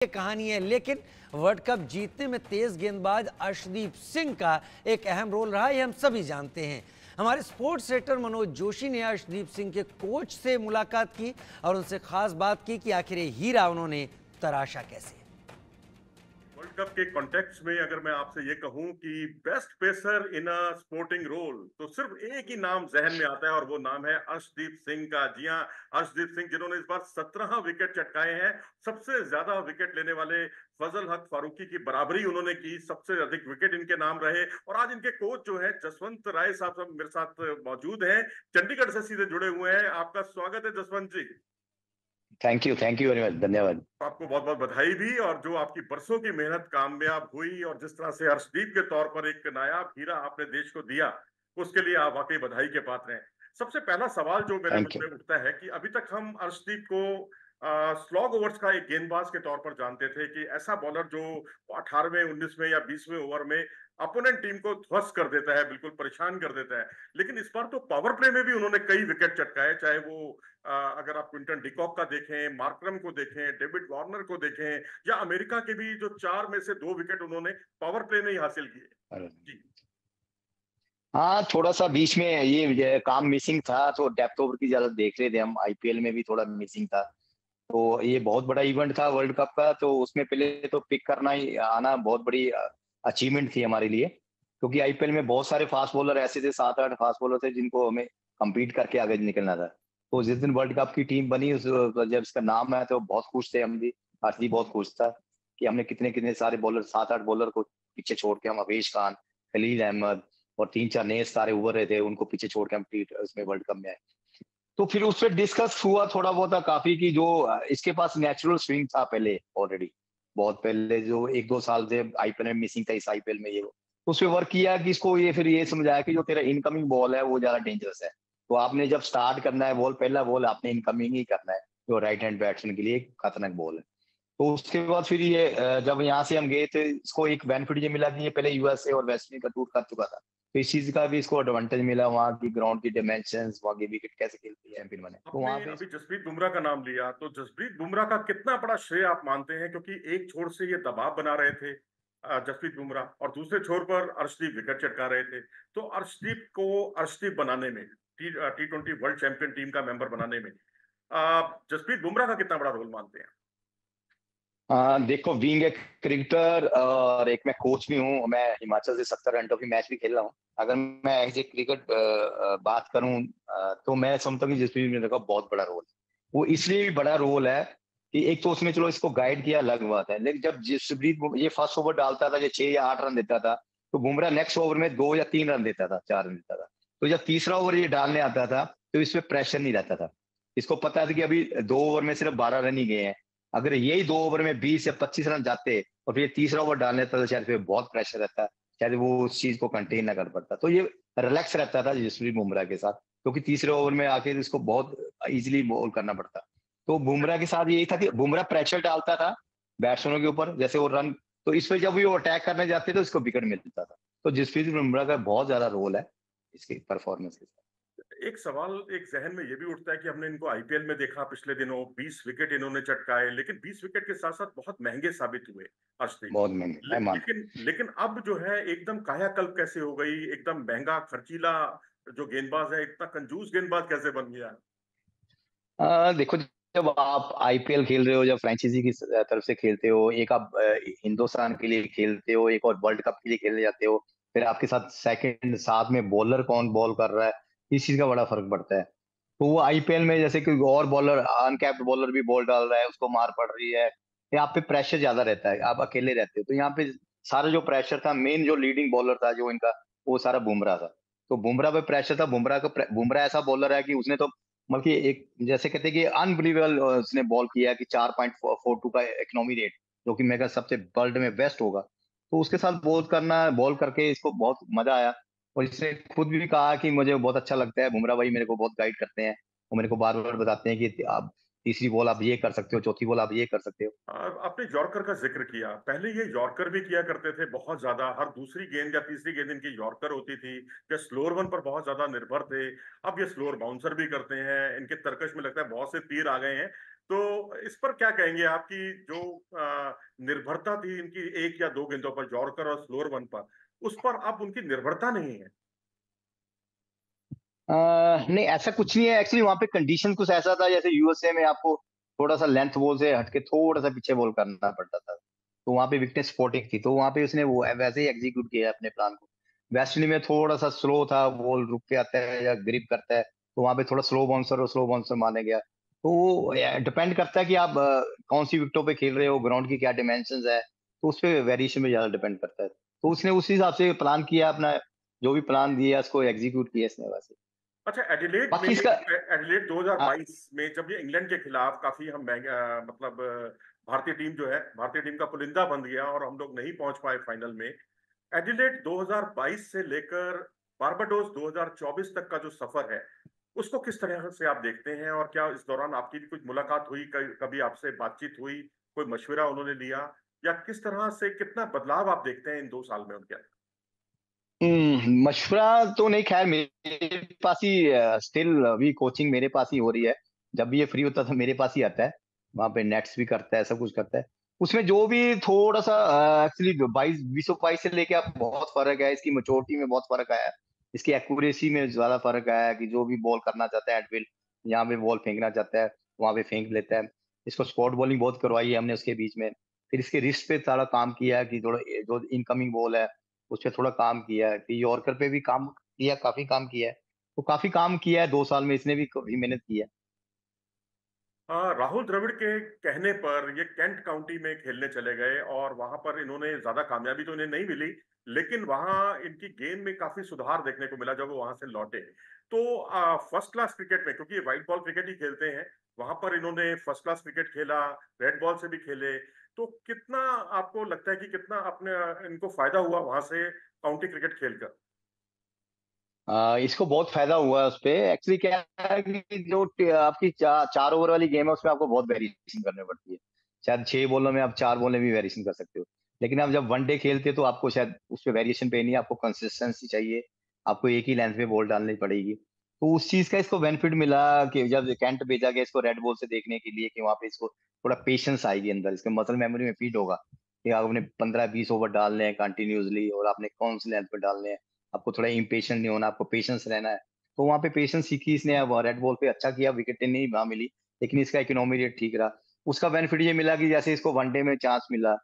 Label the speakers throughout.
Speaker 1: ये कहानी है। लेकिन वर्ल्ड कप जीतने में तेज गेंदबाज अर्शदीप सिंह का एक अहम रोल रहा, ये हम सभी जानते हैं। हमारे स्पोर्ट्स राइटर मनोज जोशी ने अर्शदीप सिंह के कोच से मुलाकात की और उनसे खास बात की कि आखिर ये हीरा उन्होंने तराशा कैसे।
Speaker 2: वर्ल्ड कप के कॉन्टेक्स्ट में अगर मैं आपसे ये कहूं कि best pacer in a sporting role, तो सिर्फ एक ही नाम जहन में आता है और वो नाम है अर्शदीप सिंह का। जी हां, अर्शदीप सिंह जिन्होंने इस बार 17 विकेट चटकाए हैं। सबसे ज्यादा विकेट लेने वाले फजल हक फारूकी की बराबरी उन्होंने की, सबसे अधिक विकेट इनके नाम रहे। और आज इनके कोच जो है जसवंत राय साहब मेरे साथ मौजूद हैं, चंडीगढ़ से सीधे जुड़े हुए हैं। आपका स्वागत है जसवंत जी।
Speaker 3: थैंक यू वेरी मच, धन्यवाद।
Speaker 2: आपको बहुत बहुत बधाई भी, और जो आपकी बरसों की मेहनत कामयाब हुई और जिस तरह से अर्शदीप के तौर पर एक नायाब हीरा आपने देश को दिया, उसके लिए आप वाकई बधाई के पात्र हैं। सबसे पहला सवाल जो मेरे मन
Speaker 3: थैंक यू।
Speaker 2: में उठता है कि अभी तक हम अर्शदीप को स्लॉग ओवर्स का एक गेंदबाज के तौर पर जानते थे कि ऐसा बॉलर जो 18वें 19वें या 20वें ओवर में अपोनेंट टीम को ध्वस्त कर देता है, बिल्कुल परेशान कर देता है। लेकिन इस बार तो पावर प्ले में भी उन्होंने कई विकेट चटकाए, चाहे वो अगर आप क्विंटन डिकॉक का देखें, मार्करम को देखें, डेविड वार्नर को देखें, या अमेरिका के भी जो 4 में से 2 विकेट उन्होंने पावर प्ले में ही हासिल किए। जी।
Speaker 3: हाँ, थोड़ा सा बीच में ये काम मिसिंग था, तो डेप्थ ओवर की ज्यादा देख रहे थे हम। आईपीएल में भी थोड़ा मिसिंग था, तो ये बहुत बड़ा इवेंट था वर्ल्ड कप का, तो उसमें पहले तो पिक करना ही आना बहुत बड़ी अचीवमेंट थी हमारे लिए, क्योंकि आईपीएल में बहुत सारे फास्ट बॉलर ऐसे थे, 7-8 फास्ट बॉलर थे जिनको हमें compete करके आगे निकलना था। तो जिस दिन वर्ल्ड कप की टीम बनी, जब इसका नाम आया तो बहुत खुश थे हम भी। हर्षदीप बहुत खुश था कि हमने कितने कितने सारे बॉलर, 7-8 बॉलर को पीछे छोड़ के, हम अवेश खान, खलील अहमद और 3-4 नए सारे उभर रहे थे, उनको पीछे छोड़ के हम उसमें वर्ल्ड कप में आए। तो फिर उस पर डिस्कस हुआ थोड़ा बहुत काफी, कि जो इसके पास नेचुरल स्विंग था पहले ऑलरेडी, बहुत पहले जो 1-2 साल से आईपीएल में मिसिंग था, इस आईपीएल में ये उस पे वर्क किया कि इसको ये फिर ये समझाया कि जो तेरा इनकमिंग बॉल है वो ज्यादा डेंजरस है। तो आपने जब स्टार्ट करना है बॉल, पहला बॉल आपने इनकमिंग ही करना है, जो राइट हैंड बैट्समैन के लिए एक खतरनाक बॉल है। तो उसके बाद फिर ये जब यहाँ से हम गए थे, इसको एक बेनिफिट ये मिला कि ये पहले यूएसए और वेस्ट इंडीज का टूर कर चुका था, तो इस चीज का भी इसको एडवांटेज मिला, वहाँ की ग्राउंड की डायमेंशंस, वहाँ की विकेट कैसे खेलती है फिर मैंने, तो
Speaker 2: आपने
Speaker 3: वहाँ पे
Speaker 2: अभी जसप्रीत बुमराह का नाम लिया, तो जसप्रीत बुमराह का कितना बड़ा श्रेय आप मानते हैं? क्योंकि एक छोर से ये दबाव बना रहे थे जसप्रीत बुमराह, और दूसरे छोर पर अर्शदीप विकेट चटका रहे थे। तो अर्शदीप को अर्शदीप बनाने में, टी 20 वर्ल्ड चैंपियन टीम का मेंबर बनाने में जसप्रीत बुमराह का कितना बड़ा रोल मानते हैं?
Speaker 3: देखो, बीइंग एक क्रिकेटर और एक मैं कोच भी हूँ, मैं हिमाचल से 70 घंटों की मैच भी खेल रहा हूँ। अगर मैं एज ए क्रिकेट बात करूँ, तो मैं समझता हूँ कि जसप्रीत बुमराह का बहुत बड़ा रोल है। वो इसलिए भी बड़ा रोल है कि एक तो उसने चलो इसको गाइड किया, अलग बात है, लेकिन जब ये फर्स्ट ओवर डालता था, ये 6 या 8 रन देता था, तो बुमराह नेक्स्ट ओवर में 2 या 3 रन देता था, 4 रन देता था। तो जब तीसरा ओवर ये डालने आता था, तो इसमें प्रेशर नहीं रहता था। इसको पता था कि अभी 2 ओवर में सिर्फ 12 रन ही गए हैं। अगर यही 2 ओवर में 20 या 25 रन जाते और फिर तीसरा ओवर डालने था, तो शायद फिर बहुत प्रेशर रहता, शायद वो उस चीज को कंटेन ना कर पाता। तो ये रिलैक्स रहता था जसप्रीत बुमराह के साथ, क्योंकि तीसरे ओवर में आके इसको बहुत इजीली बॉल करना पड़ता। तो बुमराह के साथ यही था कि बुमराह प्रेशर डालता था बैट्समैनों के ऊपर, जैसे वो रन, तो इस पे जब वो अटैक करने जाते तो इसको विकेट मिलता था। तो जसप्रीत बुमराह का बहुत ज्यादा रोल है इसके परफॉर्मेंस के साथ।
Speaker 2: एक सवाल एक जहन में ये भी उठता है कि हमने इनको आईपीएल में देखा, पिछले दिनों 20 विकेट इन्होंने चटकाए, लेकिन 20 विकेट के साथ साथ बहुत महंगे साबित हुए अर्शदीप।
Speaker 3: बहुत महंगे, मैं मानता
Speaker 2: लेकिन लेकिन अब जो है एकदम कायाकल्प कैसे हो गई, एकदम महंगा खर्चीला जो गेंदबाज है, इतना कंजूस गेंदबाज कैसे बन गया?
Speaker 3: देखो, जब आप आईपीएल खेल रहे हो, जब फ्रेंचाइजी की तरफ से खेलते हो, एक आप हिंदुस्तान के लिए खेलते हो, एक और वर्ल्ड कप के लिए खेलने जाते हो, फिर आपके साथ सेकंड साथ में बॉलर कौन बॉल कर रहा है, इस चीज का बड़ा फर्क पड़ता है। तो वो आईपीएल में जैसे कोई और बॉलर, अनकैप्ड बॉलर भी बॉल डाल रहा है, उसको मार पड़ रही है, या आप पे प्रेशर ज्यादा रहता है, आप अकेले रहते हो, तो यहाँ पे सारा जो प्रेशर था, मेन जो लीडिंग बॉलर था जो इनका, वो सारा बुमराह था। तो बुमराह पे प्रेशर था। बुमराह ऐसा बॉलर है कि उसने तो मतलब कि एक, जैसे कहते हैं कि अनबिलीवेबल उसने बॉल किया कि 4.42 का इकोनॉमी रेट, जो कि मेगा सबसे वर्ल्ड में बेस्ट होगा। तो उसके साथ बॉल करके इसको बहुत मजा आया, और इसने खुद भी कहा कि मुझे बहुत अच्छा लगता है, बुमराह भाई मेरे को बहुत गाइड करते हैं, वो मेरे को बार बार बताते हैं कि आप तीसरी बॉल आप ये कर सकते हो, चौथी बॉल आप ये कर सकते हो।
Speaker 2: आपने यॉर्कर का जिक्र किया, पहले ये यॉर्कर भी किया करते थे बहुत ज्यादा, हर दूसरी गेंद या तीसरी गेंद इनकी यॉर्कर होती थी, या स्लोअर वन पर बहुत ज्यादा निर्भर थे। अब ये स्लोअर बाउंसर भी करते हैं, इनके तरकश में लगता है बहुत से तीर आ गए हैं। तो इस पर क्या कहेंगे? आपकी जो निर्भरता थी इनकी 1 या 2 गेंदों पर, यॉर्कर और स्लोअर वन पर, उस पर अब उनकी निर्भरता नहीं है।
Speaker 3: नहीं, ऐसा कुछ नहीं है। एक्चुअली वहाँ पे कंडीशन कुछ ऐसा था, जैसे यूएसए में आपको थोड़ा-सा लेंथ बॉल से हटके थोड़ा-सा पीछे बॉल करना पड़ता था। तो वहाँ पे विकेट स्पॉटिंग थी, तो वहाँ पे उसने वो वैसे ही एग्जीक्यूट किया अपने प्लान को। वेस्ट इंडीज में थोड़ा-सा स्लो था, बॉल रुक के आता है या ग्रिप करता है, तो वहाँ पे थोड़ा स्लो बाउंसर माना गया। तो वो डिपेंड करता है कि आप कौन-सी विकेटों पे खेल रहे हो, ग्राउंड की क्या डायमेंशंस है, तो उसपे वेरिएशन में ज़्यादा डिपेंड करता है। तो उसने उस हिसाब से प्लान किया अपना, जो भी प्लान दिया उसको एग्जीक्यूट किया इसने वैसे।
Speaker 2: अच्छा, एडिलेड में
Speaker 3: बाकी इसका
Speaker 2: एडिलेड
Speaker 3: हाँ,
Speaker 2: 2022 में जब ये इंग्लैंड के खिलाफ काफी हम मतलब भारतीय टीम जो है, भारतीय टीम का पुलिंदा बन गया और हम लोग नहीं पहुंच पाए फाइनल में। एडिलेड 2022 से लेकर बारबाडोस 2024 तक का जो सफर है, उसको किस तरह से आप देखते हैं? और क्या इस दौरान आपकी भी कुछ मुलाकात हुई, कभी आपसे बातचीत हुई, कोई मशविरा उन्होंने लिया, या किस तरह से कितना बदलाव आप देखते हैं इन 2 साल में उनके अंदर?
Speaker 3: मशवरा तो नहीं, खैर मेरे पास ही स्टिल अभी कोचिंग मेरे पास ही हो रही है। जब भी ये फ्री होता था मेरे पास ही आता है। वहाँ पे नेट्स भी करता है, सब कुछ करता है। उसमें जो भी थोड़ा-सा एक्चुअली 2022 से लेके अब बहुत फ़र्क है, इसकी मैच्योरिटी में बहुत फ़र्क आया है। इसकी एक्यूरेसी में ज़्यादा फ़र्क आया है कि जो भी बॉल करना चाहता है एट विल, यहाँ पे बॉल फेंकना चाहता है, वहाँ पे फेंक लेता है। इसको स्पॉट बॉलिंग बहुत करवाई है हमने उसके बीच में। फिर इसके रिस्ट पे सारा काम किया है कि थोड़ा जो इनकमिंग बॉल है उस पे थोड़ा काम किया है, फिर यॉर्कर पे भी काम किया, काफ़ी काम किया है। तो काफ़ी काम किया है 2 साल में, इसने भी काफ़ी मेहनत की है।
Speaker 2: राहुल द्रविड़ के कहने पर ये केंट काउंटी में खेलने चले गए और वहां पर इन्होंने ज्यादा कामयाबी तो इन्हें नहीं मिली, लेकिन वहां इनकी गेम में काफी सुधार देखने को मिला जब वो वहां से लौटे। तो फर्स्ट क्लास क्रिकेट में, क्योंकि ये व्हाइट बॉल क्रिकेट ही खेलते हैं, वहां पर इन्होंने फर्स्ट क्लास क्रिकेट खेला, रेड बॉल से भी खेले। तो कितना आपको लगता है कि कितना अपने इनको फायदा हुआ वहां से काउंटी क्रिकेट खेलकर?
Speaker 3: इसको बहुत फ़ायदा हुआ है उसपे। एक्चुअली क्या है कि जो आपकी 4 ओवर वाली गेम है उसमें आपको बहुत वेरिएशन करनी पड़ती है। शायद 6 बॉलों में आप 4 बॉल में भी वेरिएशन कर सकते हो। लेकिन आप जब वनडे खेलते हो तो आपको शायद उसपे वेरिएशन पे नहीं, आपको कंसिस्टेंसी चाहिए। आपको एक ही लेंथ पे बॉल डालनी पड़ेगी। तो उस चीज़ का इसको बेनिफिट मिला कि जब कैंट भेजा गया इसको रेड बॉल से देखने के लिए कि वहाँ पे इसको थोड़ा पेशेंस आएगी अंदर, इसके मसल मेमोरी में फीड होगा कि आपने 15-20 ओवर डालने हैं कंटिन्यूअसली और आपने कौन सी लेंथ पे डालने हैं। आपको थोड़ा इम्पेशेंट नहीं होना, आपको पेशेंस रहना है। तो वहाँ पे पेशेंस सीखी इसने, अब रेड बॉल पे अच्छा किया, विकेटें नहीं वहाँ मिली, लेकिन इसका इकोनॉमी रेट ठीक रहा। उसका बेनिफिट ये मिला कि जैसे इसको वनडे में चांस मिला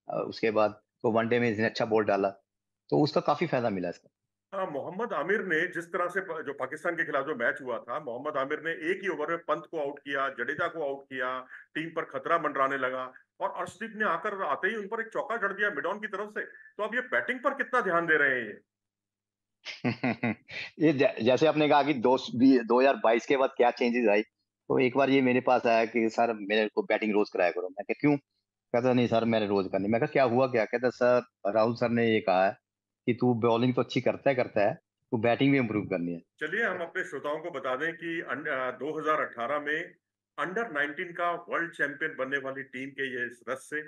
Speaker 3: उसके बाद तो वनडे में इसने अच्छा बॉल डाला, तो उसका काफ़ी फ़ायदा मिला इसका।
Speaker 2: हाँ, मोहम्मद आमिर ने जिस तरह से जो पाकिस्तान के खिलाफ जो मैच हुआ था, मोहम्मद आमिर ने एक ही ओवर में पंत को आउट किया, जडेजा को आउट किया, टीम पर खतरा मंडराने लगा, और अर्शदीप ने आकर आते ही उन पर एक चौका जड़ दिया मिड ऑन की तरफ से। तो अब ये बैटिंग पर कितना ध्यान दे रहे हैं ये?
Speaker 3: ये जैसे आपने कहा कि 2022 के बाद क्या चेंजेस आई, तो एक बार ये मेरे पास आया कि सर मेरे को बैटिंग रोज कराया करो। मैं कहा क्यों? कहता नहीं सर मैंने रोज करनी। मैं कहा क्या हुआ क्या? कहता सर राहुल सर ने ये कहा है कि तू बॉलिंग तो अच्छी करता है, तू बैटिंग भी इम्प्रूव करनी है।
Speaker 2: चलिए, हम अपने श्रोताओं को बता दें कि 2018 में अंडर 19 का वर्ल्ड चैंपियन बनने वाली टीम के ये सदस्य,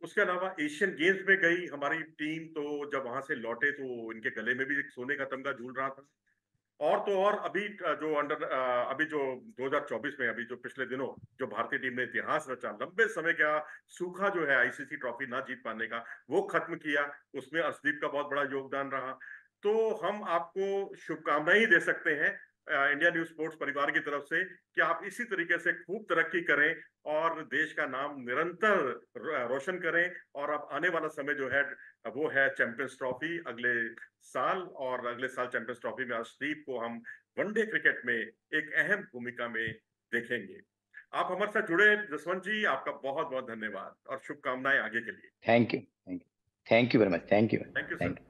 Speaker 2: उसके अलावा एशियन गेम्स में गई हमारी टीम, तो जब वहां से लौटे तो इनके गले में भी एक सोने का तमगा झूल रहा था। और तो और अभी अभी जो 2024 में, अभी जो पिछले दिनों जो भारतीय टीम ने इतिहास रचा, लंबे समय का सूखा जो है आईसीसी ट्रॉफी ना जीत पाने का, वो खत्म किया। उसमें अर्शदीप का बहुत बड़ा योगदान रहा। तो हम आपको शुभकामनाएं ही दे सकते हैं इंडिया न्यूज स्पोर्ट्स परिवार की तरफ से, कि आप इसी तरीके से खूब तरक्की करें और देश का नाम निरंतर रोशन करें। और अब आने वाला समय जो है वो है चैंपियंस ट्रॉफी अगले साल, और अगले साल चैंपियंस ट्रॉफी में अर्शदीप को हम वनडे क्रिकेट में एक अहम भूमिका में देखेंगे। आप हमारे साथ जुड़े जसवंत जी, आपका बहुत बहुत धन्यवाद और शुभकामनाएं आगे के लिए।
Speaker 3: Thank you, thank you, thank you very much, thank you,
Speaker 2: thank you
Speaker 3: thank
Speaker 2: sir.
Speaker 3: You.